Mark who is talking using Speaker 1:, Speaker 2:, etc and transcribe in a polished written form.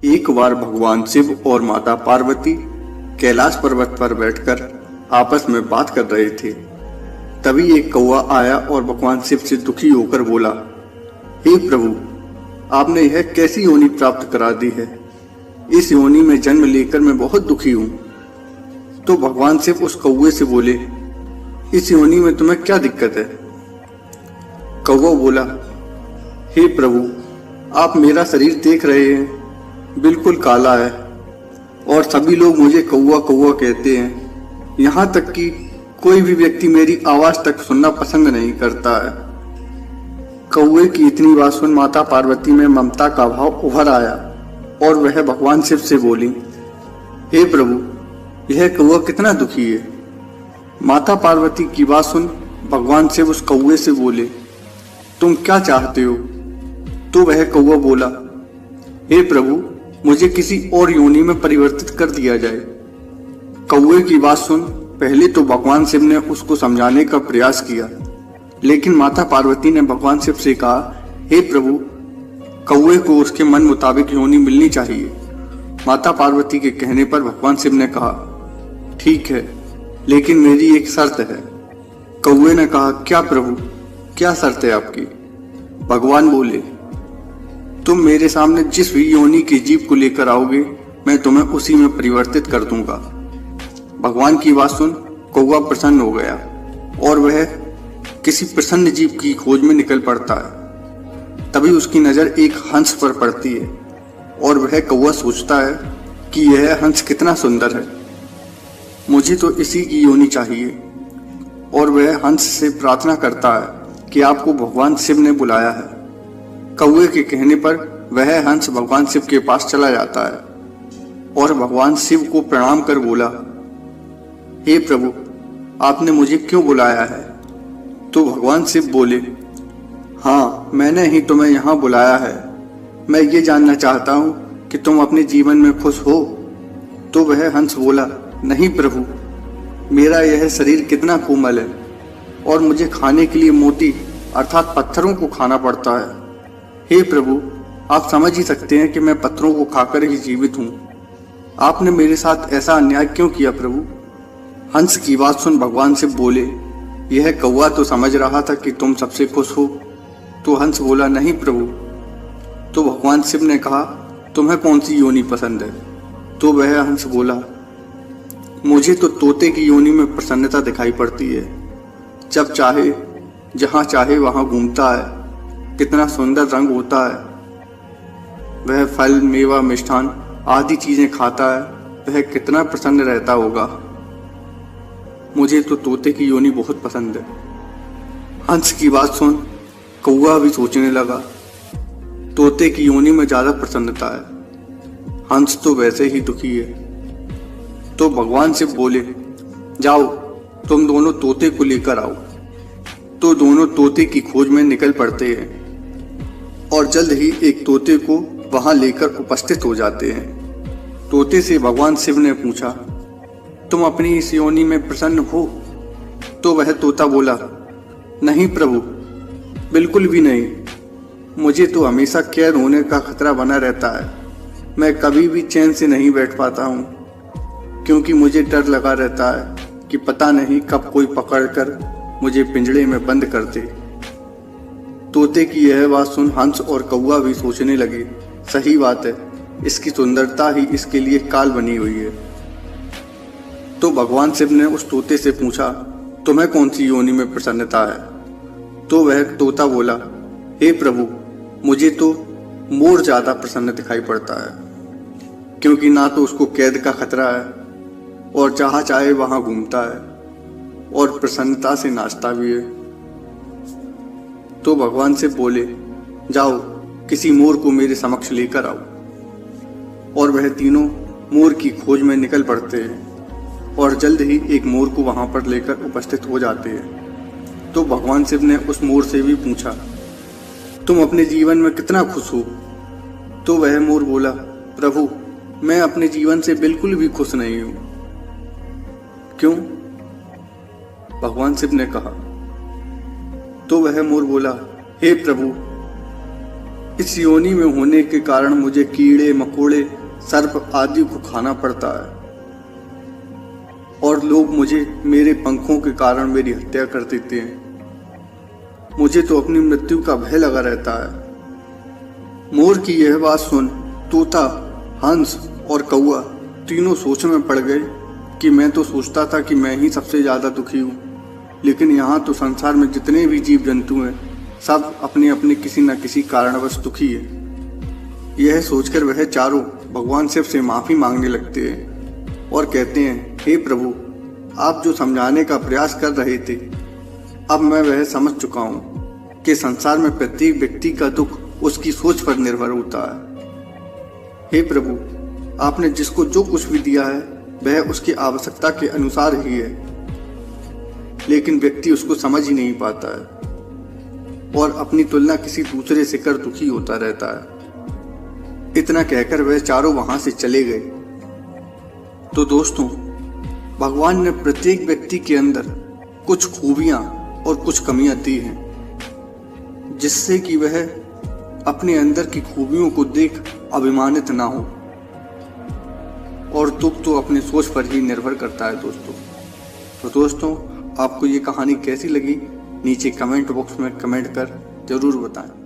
Speaker 1: एक बार भगवान शिव और माता पार्वती कैलाश पर्वत पर बैठकर आपस में बात कर रहे थे। तभी एक कौवा आया और भगवान शिव से दुखी होकर बोला, हे प्रभु, आपने यह कैसी योनि प्राप्त करा दी है? इस योनि में जन्म लेकर मैं बहुत दुखी हूँ। तो भगवान शिव उस कौवे से बोले, इस योनि में तुम्हें क्या दिक्कत है? कौवा बोला, हे प्रभु, आप मेरा शरीर देख रहे हैं, बिल्कुल काला है और सभी लोग मुझे कौवा कौवा कहते हैं। यहाँ तक कि कोई भी व्यक्ति मेरी आवाज तक सुनना पसंद नहीं करता है। कौवे की इतनी बात सुन माता पार्वती में ममता का भाव उभर आया और वह भगवान शिव से बोली, हे प्रभु, यह कौवा कितना दुखी है। माता पार्वती की बात सुन भगवान शिव उस कौवे से बोले, तुम क्या चाहते हो? तो वह कौवा बोला, हे प्रभु, मुझे किसी और योनि में परिवर्तित कर दिया जाए। कौवे की बात सुन पहले तो भगवान शिव ने उसको समझाने का प्रयास किया, लेकिन माता पार्वती ने भगवान शिव से कहा, हे प्रभु, कौवे को उसके मन मुताबिक योनि मिलनी चाहिए। माता पार्वती के कहने पर भगवान शिव ने कहा, ठीक है, लेकिन मेरी एक शर्त है। कौवे ने कहा, क्या प्रभु, क्या शर्त है आपकी? भगवान बोले, तुम मेरे सामने जिस भी योनि के जीव को लेकर आओगे, मैं तुम्हें उसी में परिवर्तित कर दूंगा। भगवान की बात सुन कौवा प्रसन्न हो गया और वह किसी प्रसन्न जीव की खोज में निकल पड़ता है। तभी उसकी नजर एक हंस पर पड़ती है और वह कौवा सोचता है कि यह हंस कितना सुंदर है, मुझे तो इसी की योनि चाहिए। और वह हंस से प्रार्थना करता है कि आपको भगवान शिव ने बुलाया है। कौवे के कहने पर वह हंस भगवान शिव के पास चला जाता है और भगवान शिव को प्रणाम कर बोला, हे प्रभु, आपने मुझे क्यों बुलाया है? तो भगवान शिव बोले, हाँ, मैंने ही तुम्हें यहाँ बुलाया है। मैं ये जानना चाहता हूँ कि तुम अपने जीवन में खुश हो। तो वह हंस बोला, नहीं प्रभु, मेरा यह शरीर कितना कोमल है और मुझे खाने के लिए मोती अर्थात पत्थरों को खाना पड़ता है। हे प्रभु, आप समझ ही सकते हैं कि मैं पत्थरों को खाकर ही जीवित हूँ। आपने मेरे साथ ऐसा अन्याय क्यों किया प्रभु? हंस की बात सुन भगवान शिव बोले, यह कौवा तो समझ रहा था कि तुम सबसे खुश हो। तो हंस बोला, नहीं प्रभु। तो भगवान शिव ने कहा, तुम्हें कौन सी योनि पसंद है? तो वह हंस बोला, मुझे तो तोते की योनि में प्रसन्नता दिखाई पड़ती है। जब चाहे जहाँ चाहे वहाँ घूमता है, कितना सुंदर रंग होता है। वह फल, मेवा, मिष्ठान आदि चीजें खाता है, वह कितना प्रसन्न रहता होगा। मुझे तो तोते की योनि बहुत पसंद है। हंस की बात सुन कौवा भी सोचने लगा, तोते की योनि में ज्यादा प्रसन्नता है, हंस तो वैसे ही दुखी है। तो भगवान शिव बोले, जाओ, तुम दोनों तोते को लेकर आओ। तो दोनों तोते की खोज में निकल पड़ते हैं और जल्द ही एक तोते को वहां लेकर उपस्थित हो जाते हैं। तोते से भगवान शिव ने पूछा, तुम अपनी इस योनि में प्रसन्न हो? तो वह तोता बोला, नहीं प्रभु, बिल्कुल भी नहीं। मुझे तो हमेशा कैद होने का खतरा बना रहता है। मैं कभी भी चैन से नहीं बैठ पाता हूँ, क्योंकि मुझे डर लगा रहता है कि पता नहीं कब कोई पकड़कर मुझे पिंजड़े में बंद कर दे। तोते की यह बात सुन हंस और कौवा भी सोचने लगे, सही बात है, इसकी सुंदरता ही इसके लिए काल बनी हुई है। तो भगवान शिव ने उस तोते से पूछा, तुम्हें कौन सी योनि में प्रसन्नता है? तो वह तोता बोला, हे प्रभु, मुझे तो मोर ज्यादा प्रसन्न दिखाई पड़ता है, क्योंकि ना तो उसको कैद का खतरा है और जहाँ चाहे वहां घूमता है और प्रसन्नता से नाचता भी है। तो भगवान शिव बोले, जाओ, किसी मोर को मेरे समक्ष लेकर आओ। और वह तीनों मोर की खोज में निकल पड़ते हैं और जल्द ही एक मोर को वहां पर लेकर उपस्थित हो जाते हैं। तो भगवान शिव ने उस मोर से भी पूछा, तुम अपने जीवन में कितना खुश हो? तो वह मोर बोला, प्रभु, मैं अपने जीवन से बिल्कुल भी खुश नहीं हूं। क्यों? भगवान शिव ने कहा। तो वह मोर बोला, हे प्रभु, इस योनि में होने के कारण मुझे कीड़े मकोड़े सर्प आदि को खाना पड़ता है और लोग मुझे मेरे पंखों के कारण मेरी हत्या कर देते हैं। मुझे तो अपनी मृत्यु का भय लगा रहता है। मोर की यह बात सुन तोता, हंस और कौआ तीनों सोच में पड़ गए कि मैं तो सोचता था कि मैं ही सबसे ज्यादा दुखी हूँ, लेकिन यहाँ तो संसार में जितने भी जीव जंतु हैं सब अपने अपने किसी न किसी कारणवश दुखी है। यह सोचकर वह चारों भगवान शिव से माफी मांगने लगते हैं और कहते हैं, हे प्रभु, आप जो समझाने का प्रयास कर रहे थे अब मैं वह समझ चुका हूँ कि संसार में प्रत्येक व्यक्ति का दुख उसकी सोच पर निर्भर होता है। हे प्रभु, आपने जिसको जो कुछ भी दिया है वह उसकी आवश्यकता के अनुसार ही है, लेकिन व्यक्ति उसको समझ ही नहीं पाता है और अपनी तुलना किसी दूसरे से कर दुखी होता रहता है। इतना कहकर वह चारों वहां से चले गए। तो दोस्तों, भगवान ने प्रत्येक व्यक्ति के अंदर कुछ खूबियां और कुछ कमियां दी हैं, जिससे कि वह अपने अंदर की खूबियों को देख अभिमानित ना हो। और दुख तो अपनी सोच पर ही निर्भर करता है दोस्तों। तो दोस्तों, आपको ये कहानी कैसी लगी नीचे कमेंट बॉक्स में कमेंट कर जरूर बताएं।